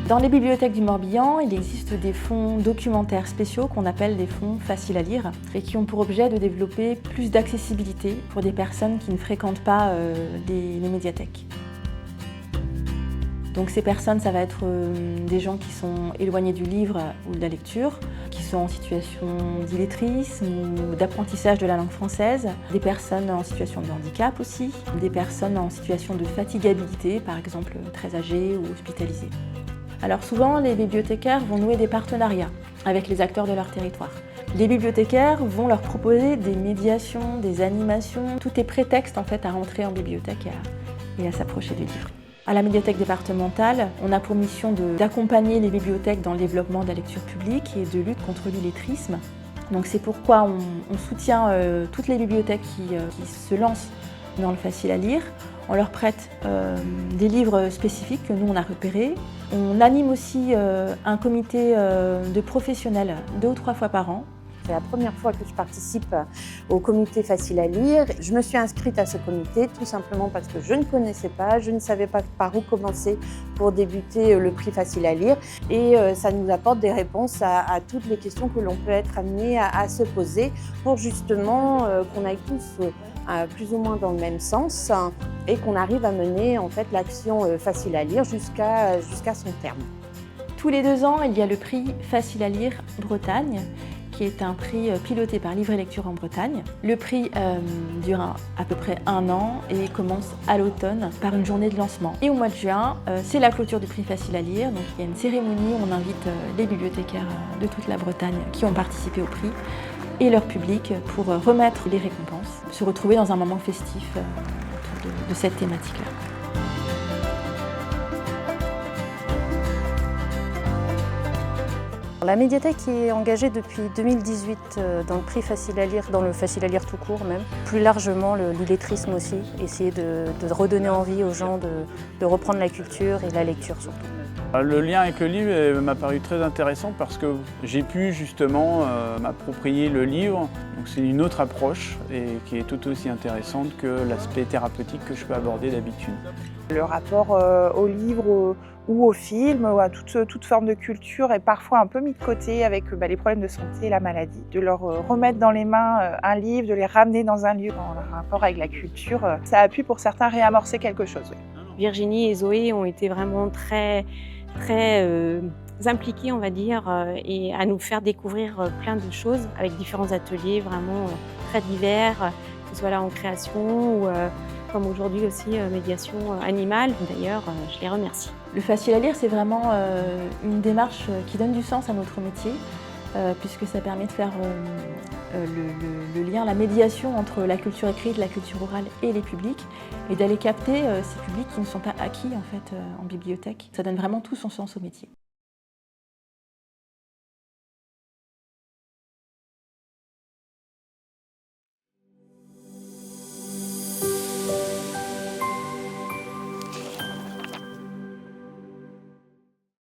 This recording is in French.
Dans les bibliothèques du Morbihan, il existe des fonds documentaires spéciaux qu'on appelle des fonds faciles à lire et qui ont pour objet de développer plus d'accessibilité pour des personnes qui ne fréquentent pas les médiathèques. Donc ces personnes, ça va être des gens qui sont éloignés du livre ou de la lecture, qui sont en situation d'illettrisme ou d'apprentissage de la langue française, des personnes en situation de handicap aussi, des personnes en situation de fatigabilité, par exemple très âgées ou hospitalisées. Alors souvent, les bibliothécaires vont nouer des partenariats avec les acteurs de leur territoire. Les bibliothécaires vont leur proposer des médiations, des animations. Tout est prétexte en fait à rentrer en bibliothèque et à s'approcher du livre. À la médiathèque départementale, on a pour mission d'accompagner les bibliothèques dans le développement de la lecture publique et de lutte contre l'illettrisme. Donc c'est pourquoi on soutient toutes les bibliothèques qui se lancent dans le facile à lire. On leur prête des livres spécifiques que nous on a repérés. On anime aussi un comité de professionnels 2 ou 3 fois par an. C'est la première fois que je participe au comité facile à lire. Je me suis inscrite à ce comité tout simplement parce que je ne connaissais pas, je ne savais pas par où commencer pour débuter le prix facile à lire. Et ça nous apporte des réponses à toutes les questions que l'on peut être amené à se poser pour justement qu'on aille tous plus ou moins dans le même sens et qu'on arrive à mener en fait l'action facile à lire jusqu'à son terme. Tous les 2 ans, il y a le prix Facile à lire Bretagne, qui est un prix piloté par Livre et Lecture en Bretagne. Le prix dure à peu près 1 an et commence à l'automne par une journée de lancement. Et au mois de juin, c'est la clôture du prix Facile à lire. Donc il y a une cérémonie où on invite les bibliothécaires de toute la Bretagne qui ont participé au prix et leur public pour remettre les récompenses, se retrouver dans un moment festif autour de cette thématique-là. La médiathèque est engagée depuis 2018 dans le prix facile à lire, dans le facile à lire tout court même. Plus largement l'illettrisme aussi, essayer de redonner envie aux gens de reprendre la culture et la lecture surtout. Le lien avec le livre m'a paru très intéressant parce que j'ai pu justement m'approprier le livre. Donc c'est une autre approche et qui est tout aussi intéressante que l'aspect thérapeutique que je peux aborder d'habitude. Le rapport au livre ou au film ou à toute forme de culture est parfois un peu mis de côté avec les problèmes de santé et la maladie. De leur remettre dans les mains un livre, de les ramener dans un lieu dans leur rapport avec la culture, ça a pu pour certains réamorcer quelque chose. Oui. Virginie et Zoé ont été vraiment très impliquées, on va dire, et à nous faire découvrir plein de choses avec différents ateliers vraiment très divers, que ce soit là en création ou comme aujourd'hui aussi médiation animale. D'ailleurs, je les remercie. Le facile à lire, c'est vraiment une démarche qui donne du sens à notre métier, puisque ça permet de faire le lien, la médiation entre la culture écrite, la culture orale et les publics, et d'aller capter ces publics qui ne sont pas acquis en fait en bibliothèque. Ça donne vraiment tout son sens au métier.